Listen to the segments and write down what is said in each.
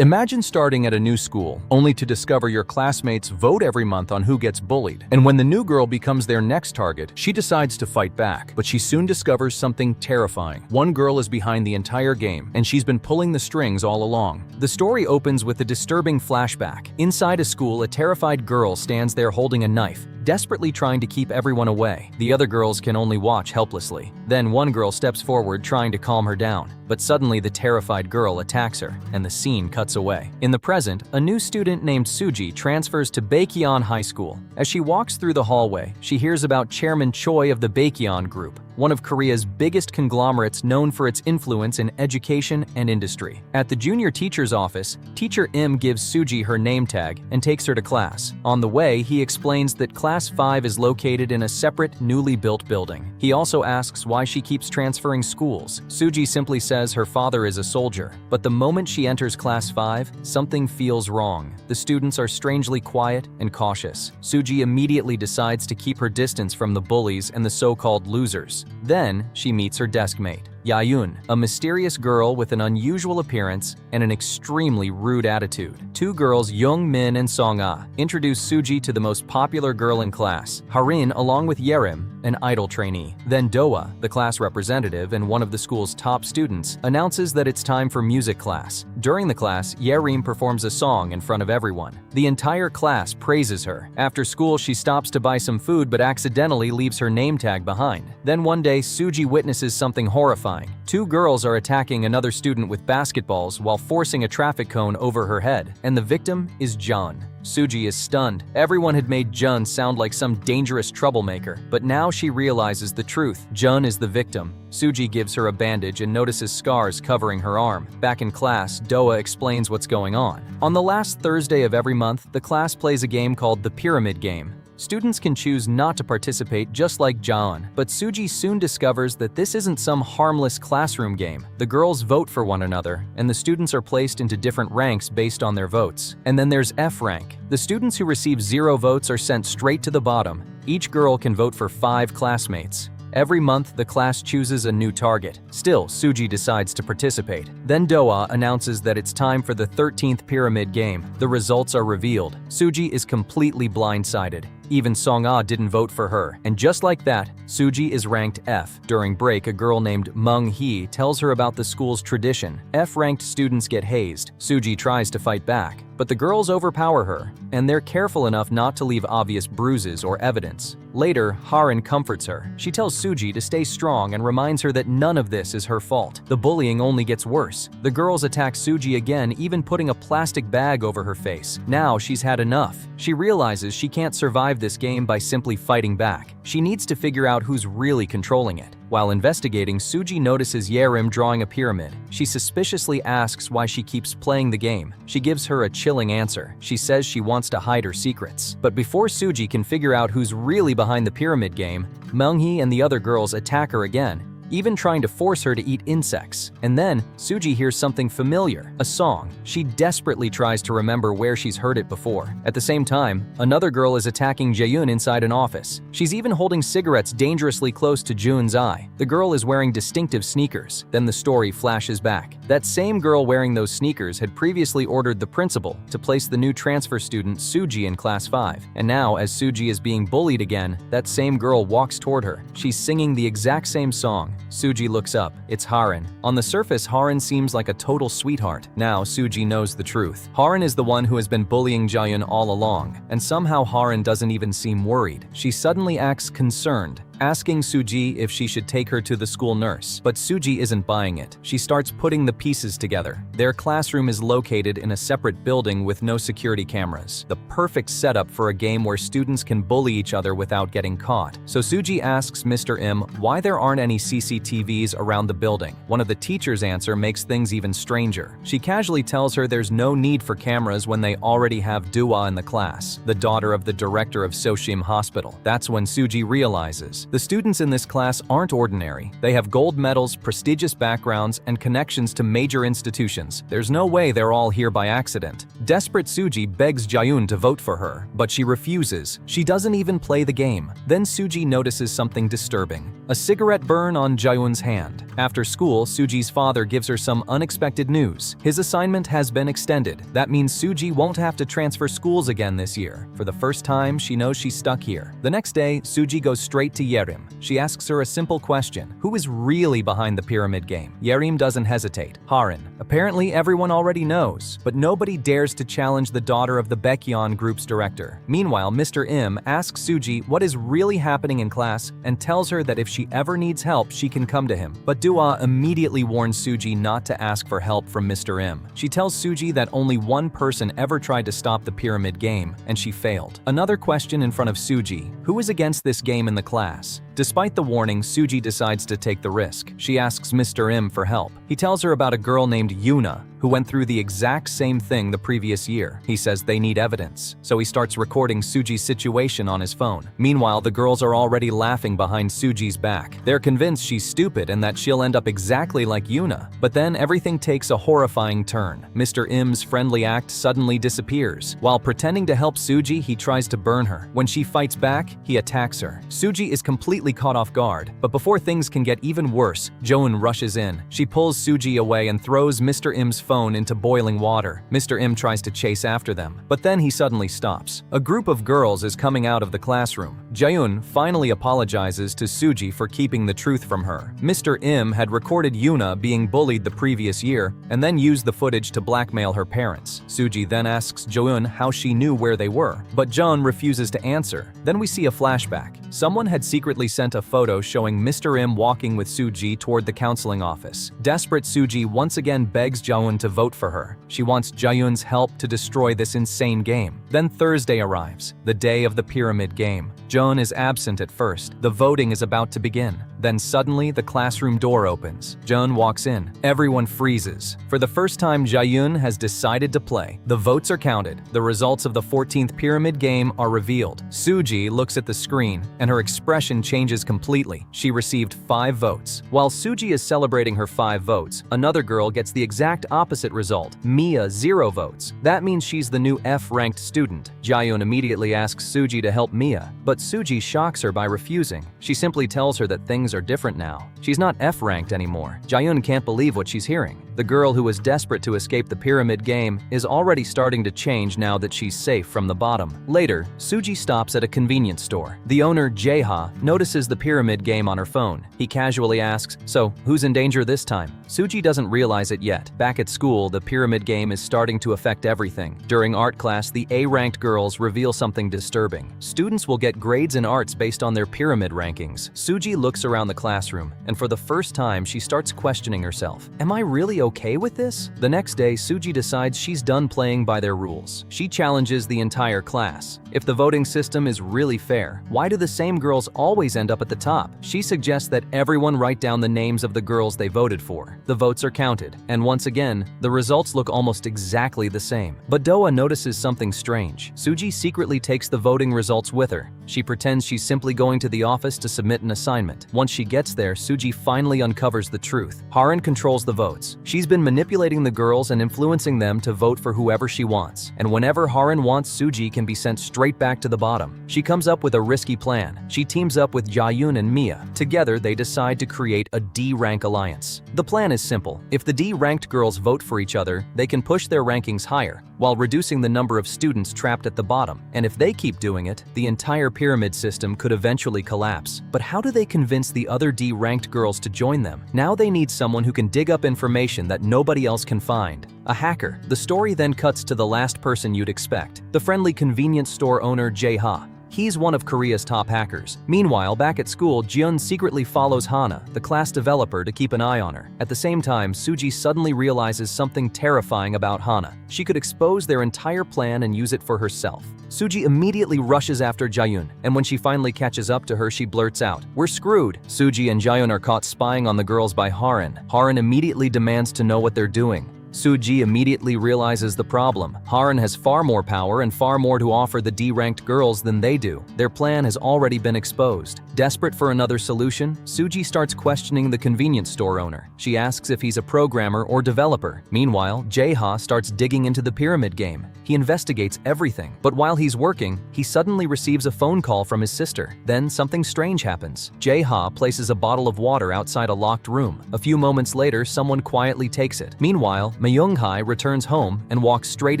Imagine starting at a new school, only to discover your classmates vote every month on who gets bullied. And when the new girl becomes their next target, she decides to fight back. But she soon discovers something terrifying. One girl is behind the entire game, and she's been pulling the strings all along. The story opens with a disturbing flashback. Inside a school, a terrified girl stands there holding a knife, desperately trying to keep everyone away. The other girls can only watch helplessly. Then one girl steps forward, trying to calm her down. But suddenly the terrified girl attacks her, and the scene cuts away. In the present, a new student named Suji transfers to Baekhyun High School. As she walks through the hallway, she hears about Chairman Choi of the Baekhyun Group, one of Korea's biggest conglomerates known for its influence in education and industry. At the junior teacher's office, Teacher Im gives Suji her name tag and takes her to class. On the way, he explains that Class 5 is located in a separate, newly built building. He also asks why she keeps transferring schools. Suji simply says her father is a soldier, but the moment she enters Class 5, something feels wrong. The students are strangely quiet and cautious. Suji immediately decides to keep her distance from the bullies and the so-called losers. Then, she meets her desk mate, Yayun, a mysterious girl with an unusual appearance and an extremely rude attitude. Two girls, Young Min and Song-ah, introduce Suji to the most popular girl in class, Harin, along with Yerim, an idol trainee. Then Doa, the class representative and one of the school's top students, announces that it's time for music class. During the class, Yerim performs a song in front of everyone. The entire class praises her. After school, she stops to buy some food but accidentally leaves her name tag behind. Then one day, Suji witnesses something horrifying. Two girls are attacking another student with basketballs while forcing a traffic cone over her head, and the victim is Jun. Suji is stunned. Everyone had made Jun sound like some dangerous troublemaker, but now she realizes the truth. Jun is the victim. Suji gives her a bandage and notices scars covering her arm. Back in class, Doa explains what's going on. On the last Thursday of every month, the class plays a game called the Pyramid Game. Students can choose not to participate just like Jaon, but Suji soon discovers that this isn't some harmless classroom game. The girls vote for one another, and the students are placed into different ranks based on their votes. And then there's F rank. The students who receive 0 votes are sent straight to the bottom. Each girl can vote for 5 classmates. Every month, the class chooses a new target. Still, Suji decides to participate. Then Doa announces that it's time for the 13th pyramid game. The results are revealed. Suji is completely blindsided. Even Song-ah didn't vote for her. And just like that, Suji is ranked F. During break, a girl named Mung-hee tells her about the school's tradition. F-ranked students get hazed. Suji tries to fight back, but the girls overpower her, and they're careful enough not to leave obvious bruises or evidence. Later, Harin comforts her. She tells Suji to stay strong and reminds her that none of this is her fault. The bullying only gets worse. The girls attack Suji again, even putting a plastic bag over her face. Now she's had enough. She realizes she can't survive this game by simply fighting back. She needs to figure out who's really controlling it. While investigating, Suji notices Yerim drawing a pyramid. She suspiciously asks why she keeps playing the game. She gives her a chilling answer. She says she wants to hide her secrets. But before Suji can figure out who's really behind the pyramid game, Mung-hee and the other girls attack her again, even trying to force her to eat insects. And then, Suji hears something familiar, a song. She desperately tries to remember where she's heard it before. At the same time, another girl is attacking Jaeyoon inside an office. She's even holding cigarettes dangerously close to Jun's eye. The girl is wearing distinctive sneakers. Then the story flashes back. That same girl wearing those sneakers had previously ordered the principal to place the new transfer student Suji in Class 5. And now, as Suji is being bullied again, that same girl walks toward her. She's singing the exact same song. Suji looks up. It's Harin. On the surface, Harin seems like a total sweetheart. Now, Suji knows the truth. Harin is the one who has been bullying Jaeyoon all along, and somehow Harin doesn't even seem worried. She suddenly acts concerned, asking Suji if she should take her to the school nurse. But Suji isn't buying it. She starts putting the pieces together. Their classroom is located in a separate building with no security cameras. The perfect setup for a game where students can bully each other without getting caught. So Suji asks Mr. Im why there aren't any CCTVs around the building. One of the teachers' answer makes things even stranger. She casually tells her there's no need for cameras when they already have Dua in the class, the daughter of the director of Soshim Hospital. That's when Suji realizes the students in this class aren't ordinary. They have gold medals, prestigious backgrounds, and connections to major institutions. There's no way they're all here by accident. Desperate Suji begs Jaeyoon to vote for her, but she refuses. She doesn't even play the game. Then Suji notices something disturbing. A cigarette burn on Jaeyoon's hand. After school, Suji's father gives her some unexpected news. His assignment has been extended. That means Suji won't have to transfer schools again this year. For the first time, she knows she's stuck here. The next day, Suji goes straight to Yerim. She asks her a simple question. Who is really behind the pyramid game? Yerim doesn't hesitate. Harin. Apparently everyone already knows, but nobody dares to challenge the daughter of the Baekhyun group's director. Meanwhile, Mr. Im asks Suji what is really happening in class and tells her that if she ever needs help, she can come to him. But Dua immediately warns Suji not to ask for help from Mr. Im. She tells Suji that only one person ever tried to stop the pyramid game, and she failed. Another question in front of Suji. Who is against this game in the class? Despite the warning, Suji decides to take the risk. She asks Mr. Im for help. He tells her about a girl named Yuna, who went through the exact same thing the previous year. He says they need evidence, so he starts recording Suji's situation on his phone. Meanwhile, the girls are already laughing behind Suji's back. They're convinced she's stupid and that she'll end up exactly like Yuna. But then everything takes a horrifying turn. Mr. Im's friendly act suddenly disappears. While pretending to help Suji, he tries to burn her. When she fights back, he attacks her. Suji is completely caught off guard, but before things can get even worse, Joan rushes in. She pulls Suji away and throws Mr. Im's phone into boiling water. Mr. Im tries to chase after them, but then he suddenly stops. A group of girls is coming out of the classroom. Jaeyoon finally apologizes to Suji for keeping the truth from her. Mr. Im had recorded Yuna being bullied the previous year and then used the footage to blackmail her parents. Suji then asks Jaeyoon how she knew where they were, but Jeon refuses to answer. Then we see a flashback. Someone had secretly sent a photo showing Mr. Im walking with Suji toward the counseling office. Desperate Suji once again begs Jaeyoon to vote for her. She wants Jaeyoon's help to destroy this insane game. Then Thursday arrives, the day of the pyramid game. Jeon is absent at first. The voting is about to begin. Then suddenly, the classroom door opens. Jeon walks in. Everyone freezes. For the first time, Jaeyoon has decided to play. The votes are counted. The results of the 14th pyramid game are revealed. Suji looks at the screen, and her expression changes completely. She received 5 votes. While Suji is celebrating her 5 votes, another girl gets the exact opposite result. Mia, 0 votes. That means she's the new F-ranked student. Jaeyoon immediately asks Suji to help Mia, but Suji shocks her by refusing. She simply tells her that things are different now. She's not F-ranked anymore. Jaeyoon can't believe what she's hearing. The girl who was desperate to escape the pyramid game is already starting to change now that she's safe from the bottom. Later, Suji stops at a convenience store. The owner, Jae-ha, notices the pyramid game on her phone. He casually asks, "So, who's in danger this time?" Suji doesn't realize it yet. Back at school, the pyramid game is starting to affect everything. During art class, the A-ranked girls reveal something disturbing. Students will get grades in arts based on their pyramid rankings. Suji looks around the classroom, and for the first time, she starts questioning herself. Am I really okay with this? The next day, Suji decides she's done playing by their rules. She challenges the entire class. If the voting system is really fair, why do the same girls always end up at the top? She suggests that everyone write down the names of the girls they voted for. The votes are counted, and once again, the results look almost exactly the same. But Doa notices something strange. Suji secretly takes the voting results with her. She pretends she's simply going to the office to submit an assignment. Once she gets there, Suji finally uncovers the truth. Harin controls the votes. She's been manipulating the girls and influencing them to vote for whoever she wants. And whenever Harin wants, Suji can be sent straight back to the bottom. She comes up with a risky plan. She teams up with Jaeyoon and Mia. Together, they decide to create a D-rank alliance. The plan is simple. If the D-ranked girls vote for each other, they can push their rankings higher, while reducing the number of students trapped at the bottom. And if they keep doing it, the entire pyramid system could eventually collapse. But how do they convince the other D-ranked girls to join them? Now they need someone who can dig up information that nobody else can find. A hacker. The story then cuts to the last person you'd expect, the friendly convenience store owner Jae-ha. He's one of Korea's top hackers. Meanwhile, back at school, Jeon secretly follows Hana, the class developer, to keep an eye on her. At the same time, Suji suddenly realizes something terrifying about Hana. She could expose their entire plan and use it for herself. Suji immediately rushes after Jaeyoon, and when she finally catches up to her, she blurts out, "We're screwed." Suji and Jaeyoon are caught spying on the girls by Harin. Harin immediately demands to know what they're doing. Suji immediately realizes the problem. Harin has far more power and far more to offer the D-ranked girls than they do. Their plan has already been exposed. Desperate for another solution, Suji starts questioning the convenience store owner. She asks if he's a programmer or developer. Meanwhile, Jae-ha starts digging into the pyramid game. He investigates everything, but while he's working, he suddenly receives a phone call from his sister. Then something strange happens. Jae-ha places a bottle of water outside a locked room. A few moments later, someone quietly takes it. Meanwhile, Myung-hae returns home and walks straight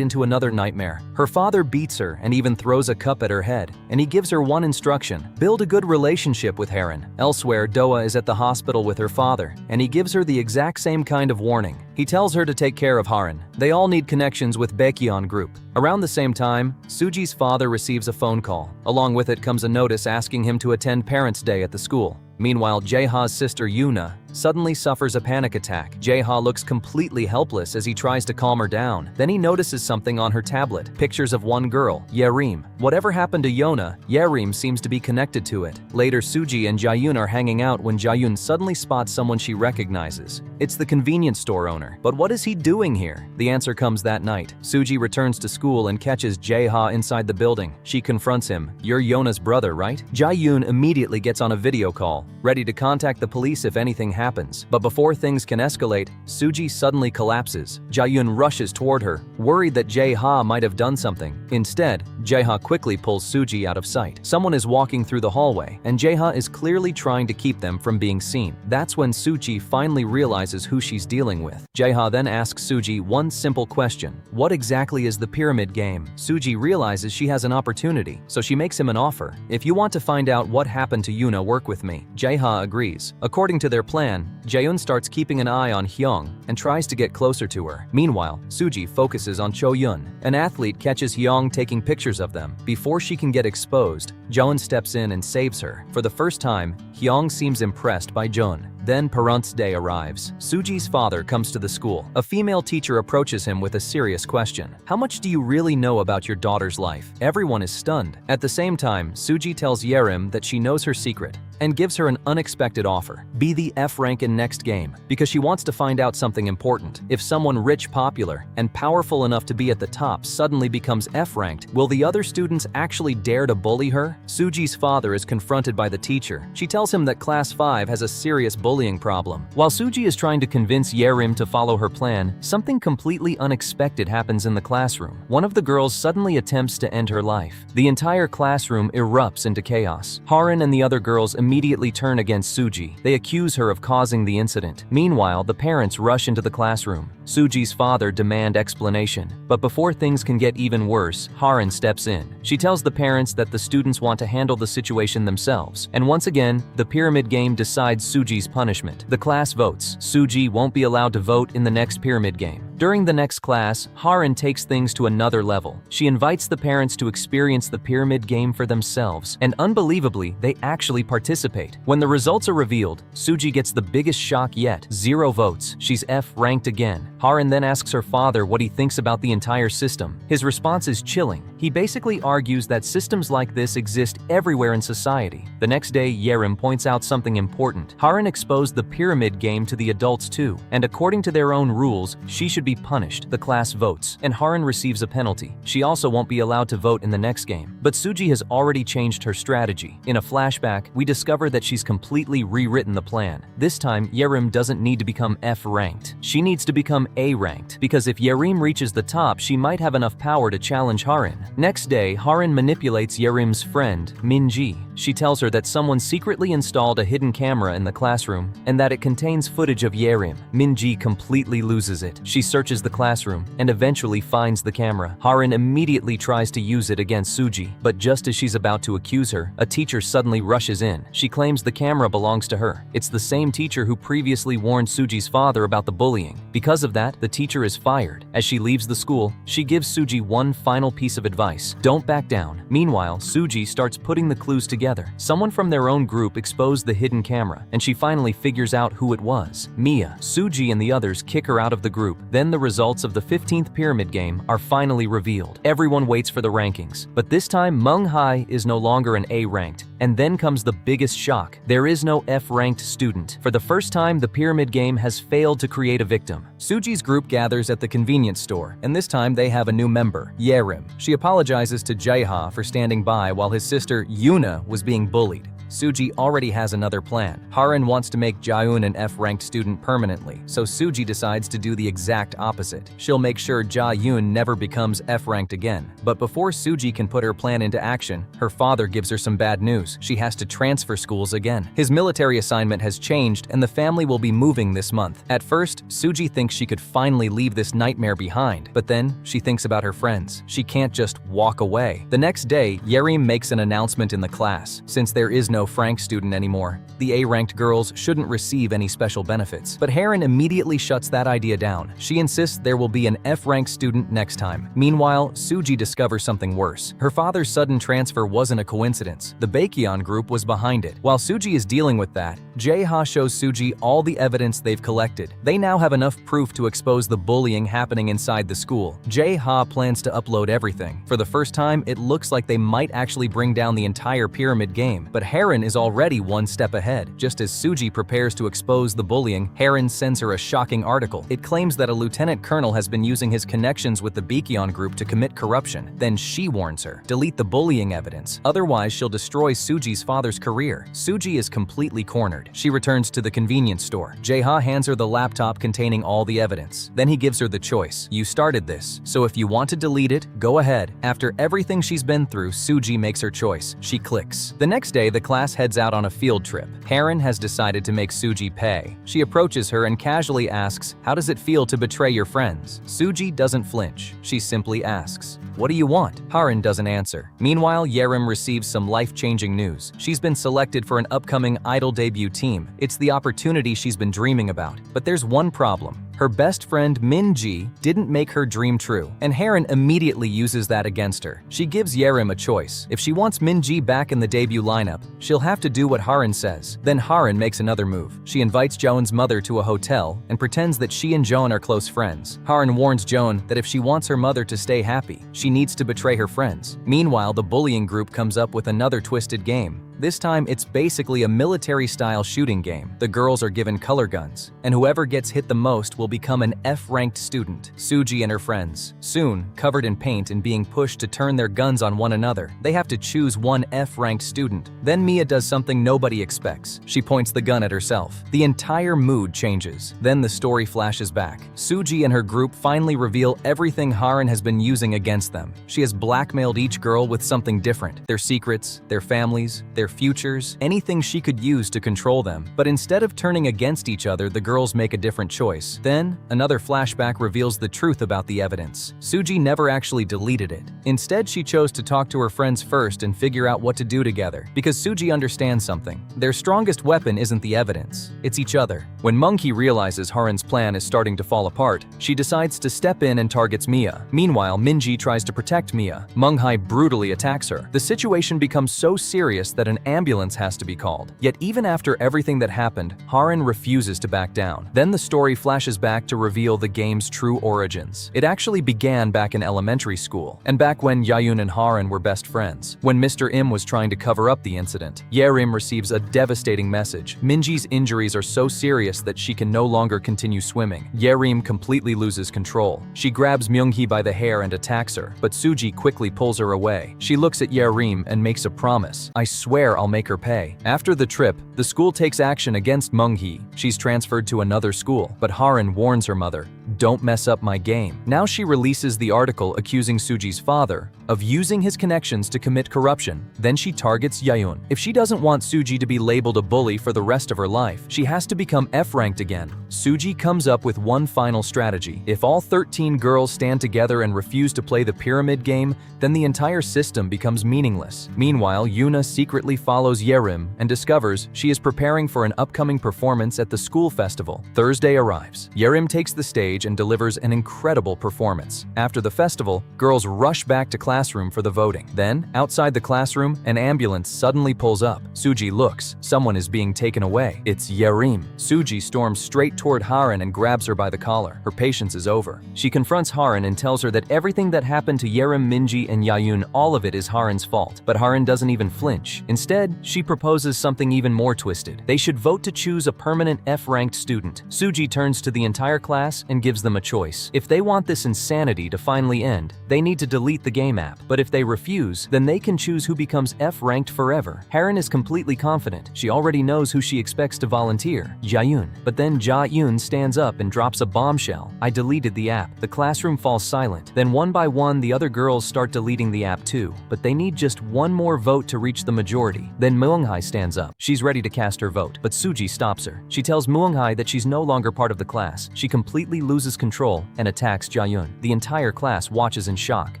into another nightmare. Her father beats her and even throws a cup at her head, and he gives her one instruction: build a good relationship with Haran. Elsewhere, Doa is at the hospital with her father, and he gives her the exact same kind of warning. He tells her to take care of Haran. They all need connections with Baekhyun Group. Around the same time, Suji's father receives a phone call. Along with it comes a notice asking him to attend Parents' Day at the school. Meanwhile, Jae-ha's sister Yoona suddenly suffers a panic attack. Jae-ha looks completely helpless as he tries to calm her down. Then he notices something on her tablet, pictures of one girl, Yerim. Whatever happened to Yoona, Yerim seems to be connected to it. Later, Suji and Jaeyoon are hanging out when Jaeyoon suddenly spots someone she recognizes. It's the convenience store owner. But what is he doing here? The answer comes that night. Suji returns to school and catches Jae-ha inside the building. She confronts him. "You're Yona's brother, right?" Jaeyoon immediately gets on a video call, ready to contact the police if anything happens. But before things can escalate, Suji suddenly collapses. Jaeyoon rushes toward her, worried that Jae-ha might have done something. Instead, Jae-ha quickly pulls Suji out of sight. Someone is walking through the hallway, and Jae-ha is clearly trying to keep them from being seen. That's when Suji finally realizes who she's dealing with. Jae-ha then asks Suji one simple question: what exactly is the pyramid game? Suji realizes she has an opportunity, so she makes him an offer. "If you want to find out what happened to Yoona, work with me." Jae-ha agrees. According to their plan, Jaeyoon starts keeping an eye on Hyung and tries to get closer to her. Meanwhile, Suji focuses on Cho-yun. An athlete catches Hyung taking pictures of them. Before she can get exposed, Jaeyoon steps in and saves her. For the first time, Hyung seems impressed by Jaeyoon. Then Parents' Day arrives. Suji's father comes to the school. A female teacher approaches him with a serious question. "How much do you really know about your daughter's life?" Everyone is stunned. At the same time, Suji tells Yerim that she knows her secret and gives her an unexpected offer: be the F rank in next game, because she wants to find out something important. If someone rich, popular, and powerful enough to be at the top suddenly becomes F ranked, will the other students actually dare to bully her? Suji's father is confronted by the teacher. She tells him that Class 5 has a serious bullying problem. While Suji is trying to convince Yerim to follow her plan, something completely unexpected happens in the classroom. One of the girls suddenly attempts to end her life. The entire classroom erupts into chaos. Haran and the other girls immediately turn against Suji. They accuse her of causing the incident. Meanwhile, the parents rush into the classroom. Suji's father demands explanation. But before things can get even worse, Haran steps in. She tells the parents that the students want to handle the situation themselves. And once again, the pyramid game decides Suji's punishment. The class votes. Suji won't be allowed to vote in the next pyramid game. During the next class, Haran takes things to another level. She invites the parents to experience the pyramid game for themselves, and unbelievably, they actually participate. When the results are revealed, Suji gets the biggest shock yet: 0 votes. She's F ranked again. Haran then asks her father what he thinks about the entire system. His response is chilling. He basically argues that systems like this exist everywhere in society. The next day, Yerim points out something important. Haran exposed the pyramid game to the adults too, and according to their own rules, she should be punished. The class votes, and Haran receives a penalty. She also won't be allowed to vote in the next game. But Suji has already changed her strategy. In a flashback, we discover that she's completely rewritten the plan. This time, Yerim doesn't need to become F ranked. She needs to become A ranked, because if Yerim reaches the top, she might have enough power to challenge Haran. Next day, Haran manipulates Yerim's friend, Minji. She tells her that someone secretly installed a hidden camera in the classroom and that it contains footage of Yerim. Minji completely loses it. She searches the classroom and eventually finds the camera. Haran immediately tries to use it against Suji, but just as she's about to accuse her, a teacher suddenly rushes in. She claims the camera belongs to her. It's the same teacher who previously warned Suji's father about the bullying. Because of that, the teacher is fired. As she leaves the school, she gives Suji one final piece of advice: don't back down. Meanwhile, Suji starts putting the clues together. Someone from their own group exposed the hidden camera, and she finally figures out who it was: Mia. Suji and the others kick her out of the group. Then the results of the 15th pyramid game are finally revealed. Everyone waits for the rankings, but this time Myung-hae is no longer an A ranked. And then comes the biggest shock. There is no F ranked student. For the first time, the pyramid game has failed to create a victim. Suji's group gathers at the convenience store, and this time they have a new member, Yerim. She apologizes to Jaeha for standing by while his sister Yuna was being bullied. Suji already has another plan. Haran wants to make Jaeun an F-ranked student permanently, so Suji decides to do the exact opposite. She'll make sure Jaeun never becomes F-ranked again. But before Suji can put her plan into action, her father gives her some bad news. She has to transfer schools again. His military assignment has changed and the family will be moving this month. At first, Suji thinks she could finally leave this nightmare behind, but then she thinks about her friends. She can't just walk away. The next day, Yerim makes an announcement in the class. Since there is no Frank student anymore, the A-ranked girls shouldn't receive any special benefits. But Haran immediately shuts that idea down. She insists there will be an F-ranked student next time. Meanwhile, Suji discovers something worse. Her father's sudden transfer wasn't a coincidence. The Baekhyun group was behind it. While Suji is dealing with that, Jaeha shows Suji all the evidence they've collected. They now have enough proof to expose the bullying happening inside the school. Jaeha plans to upload everything. For the first time, it looks like they might actually bring down the entire pyramid game. But Haran is already one step ahead. Just as Suji prepares to expose the bullying, Haran sends her a shocking article. It claims that a lieutenant colonel has been using his connections with the Baekhyun group to commit corruption. Then she warns her, delete the bullying evidence, otherwise she'll destroy Suji's father's career. Suji is completely cornered. She returns to the convenience store. Jaeha hands her the laptop containing all the evidence. Then he gives her the choice. You started this, so if you want to delete it, go ahead. After everything she's been through, Suji makes her choice. She clicks. The next day, the class heads out on a field trip. Haran has decided to make Suji pay. She approaches her and casually asks, how does it feel to betray your friends? Suji doesn't flinch. She simply asks, what do you want? Haran doesn't answer. Meanwhile, Yerim receives some life-changing news. She's been selected for an upcoming idol debut team. It's the opportunity she's been dreaming about. But there's one problem. Her best friend Min-ji didn't make her dream true, and Haran immediately uses that against her. She gives Yerim a choice. If she wants Min-ji back in the debut lineup, she'll have to do what Haran says. Then Haran makes another move. She invites Joan's mother to a hotel and pretends that she and Joan are close friends. Haran warns Joan that if she wants her mother to stay happy, she needs to betray her friends. Meanwhile, the bullying group comes up with another twisted game. This time, it's basically a military-style shooting game. The girls are given color guns, and whoever gets hit the most will become an F-ranked student. Suji and her friends, soon covered in paint and being pushed to turn their guns on one another. They have to choose one F-ranked student. Then Mia does something nobody expects. She points the gun at herself. The entire mood changes. Then the story flashes back. Suji and her group finally reveal everything Haran has been using against them. She has blackmailed each girl with something different. Their secrets, their families, their futures, anything she could use to control them. But instead of turning against each other, the girls make a different choice. Then, another flashback reveals the truth about the evidence. Suji never actually deleted it. Instead, she chose to talk to her friends first and figure out what to do together. Because Suji understands something. Their strongest weapon isn't the evidence, it's each other. When Monkey realizes Haran's plan is starting to fall apart, she decides to step in and targets Mia. Meanwhile, Minji tries to protect Mia. Munghai brutally attacks her. The situation becomes so serious that an ambulance has to be called. Yet even after everything that happened, Haran refuses to back down. Then the story flashes back to reveal the game's true origins. It actually began back in elementary school, and back when Jaeun and Haran were best friends. When Mr. Im was trying to cover up the incident, Yerim receives a devastating message. Minji's injuries are so serious that she can no longer continue swimming. Yerim completely loses control. She grabs Myunghee by the hair and attacks her, but Suji quickly pulls her away. She looks at Yerim and makes a promise. I swear I'll make her pay. After the trip, the school takes action against Myunghee. She's transferred to another school, but Haran warns her mother, don't mess up my game. Now she releases the article accusing Suji's father of using his connections to commit corruption. Then she targets Jaeun. If she doesn't want Suji to be labeled a bully for the rest of her life, she has to become F-ranked again. Suji comes up with one final strategy. If all 13 girls stand together and refuse to play the pyramid game, then the entire system becomes meaningless. Meanwhile, Yuna secretly follows Yerim and discovers she is preparing for an upcoming performance at the school festival. Thursday arrives. Yerim takes the stage and delivers an incredible performance. After the festival, girls rush back to classroom for the voting. Then, outside the classroom, an ambulance suddenly pulls up. Suji looks. Someone is being taken away. It's Yerim. Suji storms straight toward Haran and grabs her by the collar. Her patience is over. She confronts Haran and tells her that everything that happened to Yerim, Minji, and Jaeun, all of it is Haran's fault. But Haran doesn't even flinch. Instead, she proposes something even more twisted. They should vote to choose a permanent F-ranked student. Suji turns to the entire class and gives them a choice. If they want this insanity to finally end, they need to delete the game app. But if they refuse, then they can choose who becomes F-ranked forever. Harin is completely confident. She already knows who she expects to volunteer, Jaeyoon. But then Jaeyoon stands up and drops a bombshell. I deleted the app. The classroom falls silent. Then one by one, the other girls start deleting the app too. But they need just one more vote to reach the majority. Then Muonghai stands up. She's ready to cast her vote, but Suji stops her. She tells Muonghai that she's no longer part of the class. She completely loses control and attacks Jaeyoon. The entire class watches in shock.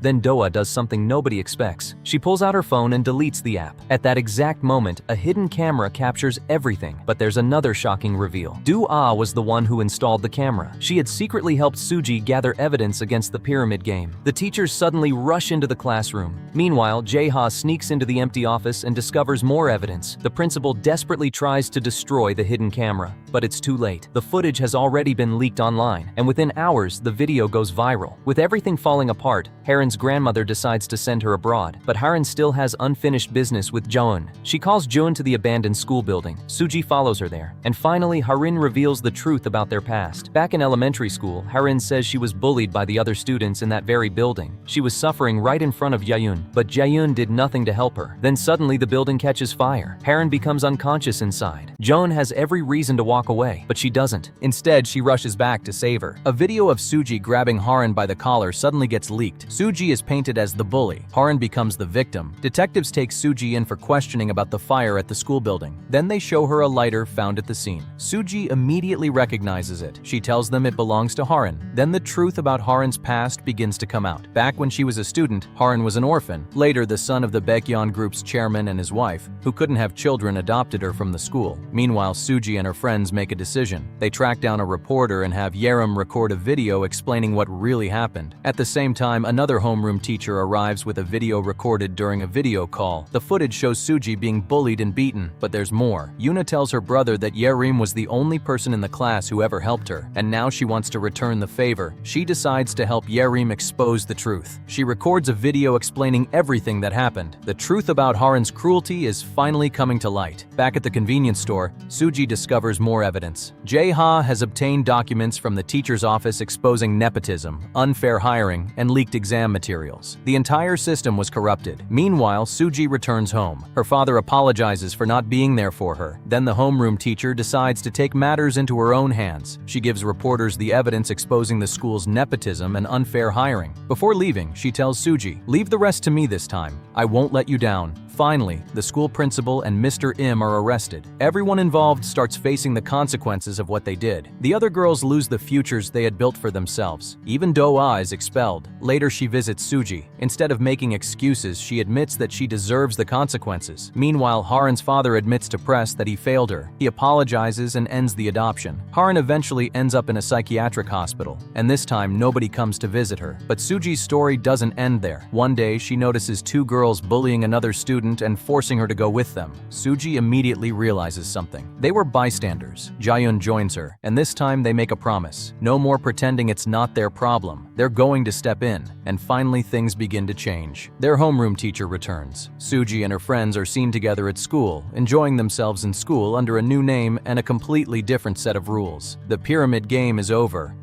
Then Doa does something nobody expects. She pulls out her phone and deletes the app. At that exact moment, a hidden camera captures everything. But there's another shocking reveal. Do-Ah was the one who installed the camera. She had secretly helped Suji gather evidence against the pyramid game. The teachers suddenly rush into the classroom. Meanwhile, Jae-ha sneaks into the empty office and discovers more evidence. The principal desperately tries to destroy the hidden camera, but it's too late. The footage has already been leaked online, and within hours, the video goes viral. With everything falling apart, Harin's grandmother decides to send her abroad, but Harin still has unfinished business with Joon. She calls Joon to the abandoned school building. Suji follows her there, and finally, Harin reveals the truth about their past. Back in elementary school, Harin says she was bullied by the other students in that very building. She was suffering right in front of Jaeyoon, but Jaeyoon did nothing to help her. Then suddenly the building catches fire. Harin becomes unconscious inside. Joon has every reason to walk away, but she doesn't. Instead, she rushes back to save her. A video of Suji grabbing Harin by the collar suddenly gets leaked. Suji is painted as the bully. Harin becomes the victim. Detectives take Suji in for questioning about the fire at the school building. Then they show her a lighter found at the scene. Suji immediately recognizes it. She tells them it belongs to Harin. Then the truth about Harin's past begins to come out. Back when she was a student, Harin was an orphan. Later, the son of the Baekhyun group's chairman and his wife, who couldn't have children, adopted her from the school. Meanwhile, Suji and her friends make a decision. They track down a reporter and have Yerim record a video explaining what really happened. At the same time, another homeroom teacher arrives with a video recorded during a video call. The footage shows Suji being bullied and beaten, but there's more. Yuna tells her brother that Yerim was the only person in the class who ever helped her, and now she wants to return the favor. She decides to help Yerim expose the truth. She records a video explaining everything that happened. The truth about Harin's cruelty is finally coming to light. Back at the convenience store, Suji discovers more evidence. Jae-ha has obtained documents from the teacher's office exposing nepotism, unfair hiring, and leaked exam materials. The entire system was corrupted. Meanwhile, Suji returns home. Her father apologizes for not being there for her. Then the homeroom teacher decides to take matters into her own hands. She gives reporters the evidence exposing the school's nepotism and unfair hiring. Before leaving, she tells Suji, "Leave the rest to me this time. I won't let you down." Finally, the school principal and Mr. Im are arrested. Everyone involved starts facing the consequences of what they did. The other girls lose the futures they had built for themselves. Even Do-ah is expelled. Later, she visits Suji. Instead of making excuses, she admits that she deserves the consequences. Meanwhile, Harin's father admits to press that he failed her. He apologizes and ends the adoption. Harin eventually ends up in a psychiatric hospital, and this time nobody comes to visit her. But Suji's story doesn't end there. One day, she notices two girls bullying another student and forcing her to go with them. Suji immediately realizes something. They were bystanders. Jaeyoon joins her, and this time they make a promise. No more pretending it's not their problem. They're going to step in, and finally things begin to change. Their homeroom teacher returns. Suji and her friends are seen together at school, enjoying themselves in school under a new name and a completely different set of rules. The pyramid game is over.